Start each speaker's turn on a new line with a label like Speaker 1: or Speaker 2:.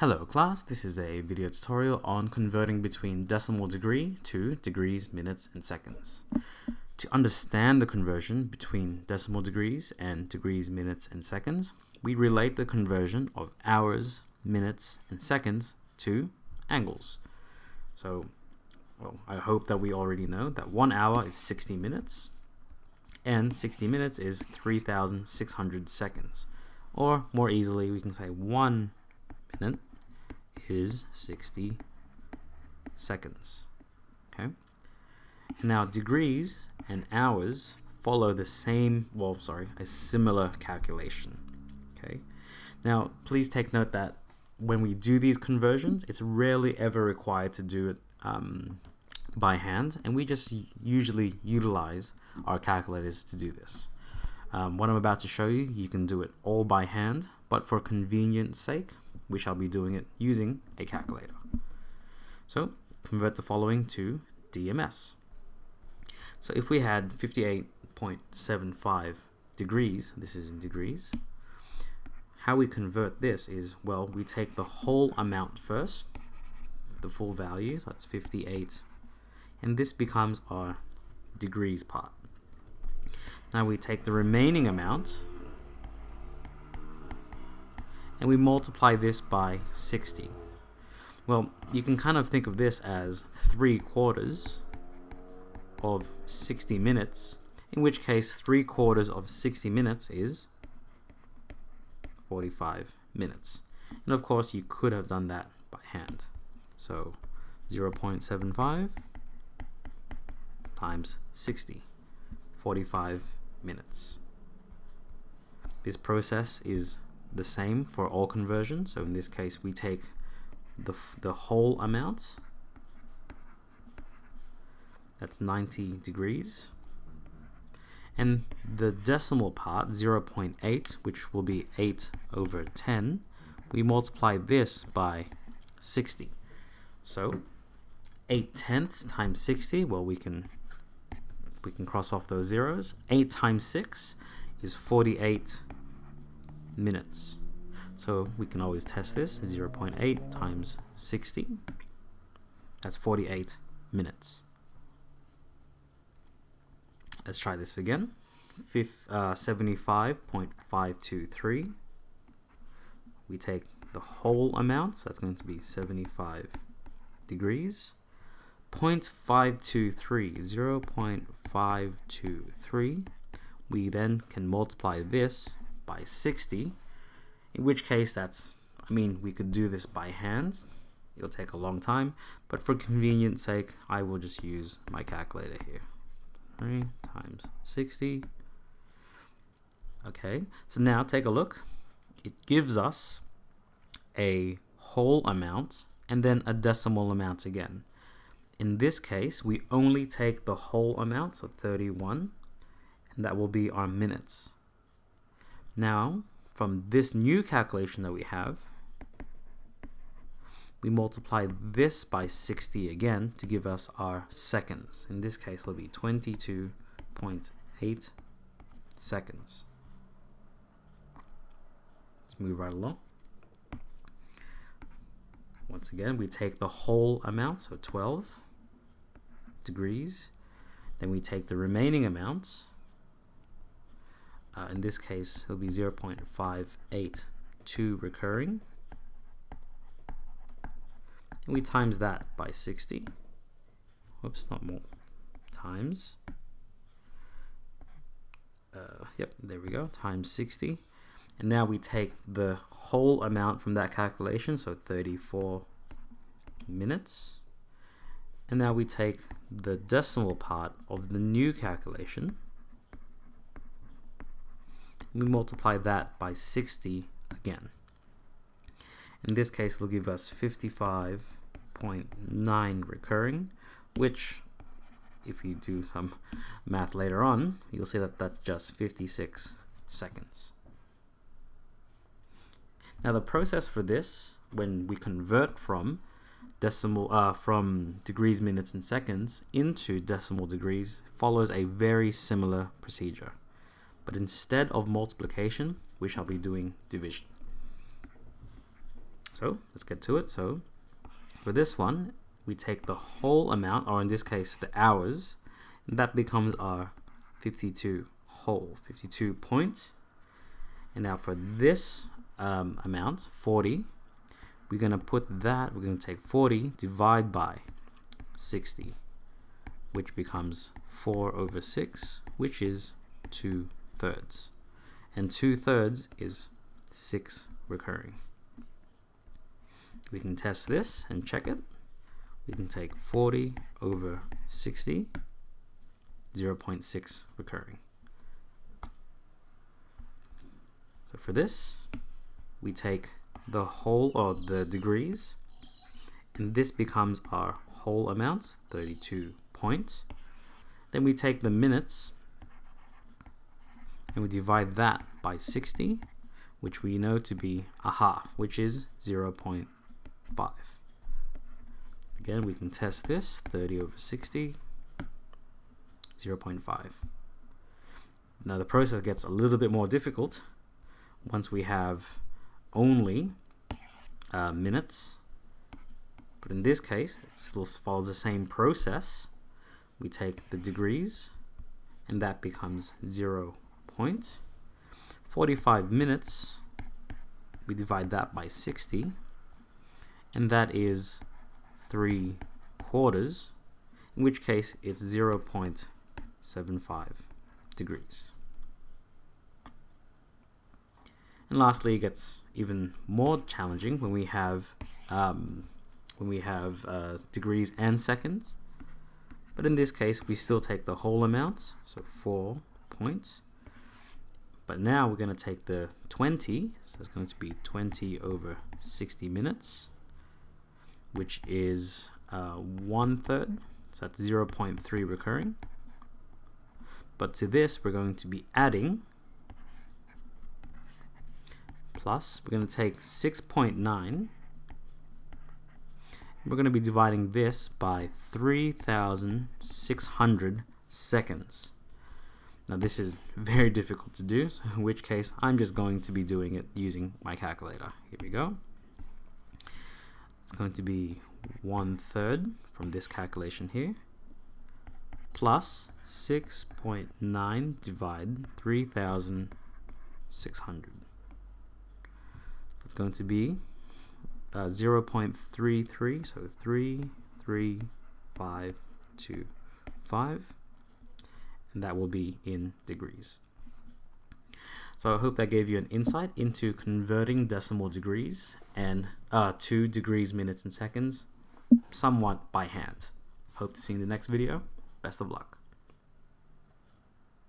Speaker 1: Hello class, this is a video tutorial on converting between decimal degree to degrees, minutes, and seconds. To understand the conversion between decimal degrees and degrees, minutes, and seconds, we relate the conversion of hours, minutes, and seconds to angles. So, I hope that we already know that 1 hour is 60 minutes, and 60 minutes is 3,600 seconds. Or more easily, we can say 1 minute is 60 seconds. Okay. Now degrees and hours follow the same, a similar calculation. Okay. Now please take note that when we do these conversions, it's rarely ever required to do it by hand, and we just usually utilize our calculators to do this. What I'm about to show you, you can do it all by hand, but for convenience sake, we shall be doing it using a calculator. So convert the following to DMS. So if we had 58.75 degrees, this is in degrees, how we convert this is, we take the whole amount first, the full value, so that's 58, and this becomes our degrees part. Now we take the remaining amount and we multiply this by 60. Well, you can kind of think of this as 3/4 of 60 minutes, in which case 3/4 of 60 minutes is 45 minutes. And of course, you could have done that by hand. So 0.75 times 60, 45 minutes. This process is the same for all conversions. So in this case, we take the whole amount, that's 90 degrees, and the decimal part, 0.8, which will be 8/10, we multiply this by 60. So 8/10 times 60, we can cross off those zeros. 8 times 6 is 48 minutes. So we can always test this. 0.8 times 60, that's 48 minutes. Let's try this again. 75.523. We take the whole amount, so that's going to be 75 degrees. 0.523. We then can multiply this by 60, in which case we could do this by hand. It'll take a long time, but for convenience sake, I will just use my calculator here. 3 times 60. Okay, so now take a look. It gives us a whole amount and then a decimal amount again. In this case, we only take the whole amount, so 31, and that will be our minutes. Now, from this new calculation that we have, we multiply this by 60 again to give us our seconds. In this case, it will be 22.8 seconds. Let's move right along. Once again, we take the whole amount, so 12 degrees. Then we take the remaining amount. In this case, it'll be 0.582 recurring. And we times that by 60. Whoops, not more. Times. There we go. Times 60. And now we take the whole amount from that calculation, so 34 minutes. And now we take the decimal part of the new calculation. We multiply that by 60 again. In this case, it'll give us 55.9 recurring, which, if you do some math later on, you'll see that that's just 56 seconds. Now the process for this, when we convert from degrees, minutes, and seconds into decimal degrees, follows a very similar procedure. But instead of multiplication, we shall be doing division. So let's get to it. So for this one, we take the whole amount, or in this case, the hours, and that becomes our 52 whole, 52 points. And now for this amount, 40, we're going to take 40, divide by 60, which becomes 4 over 6, which is 2/3. And 2/3 is 6 recurring. We can test this and check it. We can take 40 over 60, 0.6 recurring. So for this, we take the whole, or the degrees, and this becomes our whole amount, 32 points. Then we take the minutes and we divide that by 60, which we know to be a half, which is 0.5. Again, we can test this, 30 over 60, 0.5. Now the process gets a little bit more difficult once we have only minutes, but in this case it still follows the same process. We take the degrees and that becomes 0 points. 45 minutes, we divide that by 60, and that is 3/4, in which case it's 0.75 degrees. And lastly, it gets even more challenging when we have degrees and seconds. But in this case, we still take the whole amount, so 4 points. But now we're going to take the 20, so it's going to be 20 over 60 minutes, which is 1/3, so that's 0.3 recurring. But to this, we're going to be adding, plus, we're going to take 6.9, we're going to be dividing this by 3,600 seconds. Now this is very difficult to do, so in which case I'm just going to be doing it using my calculator. Here we go. It's going to be 1/3 from this calculation here, plus 6.9 divide 3,600. It's going to be 0.33, so 33525, and that will be in degrees. So I hope that gave you an insight into converting decimal degrees and to degrees, minutes, and seconds somewhat by hand. Hope to see you in the next video. Best of luck.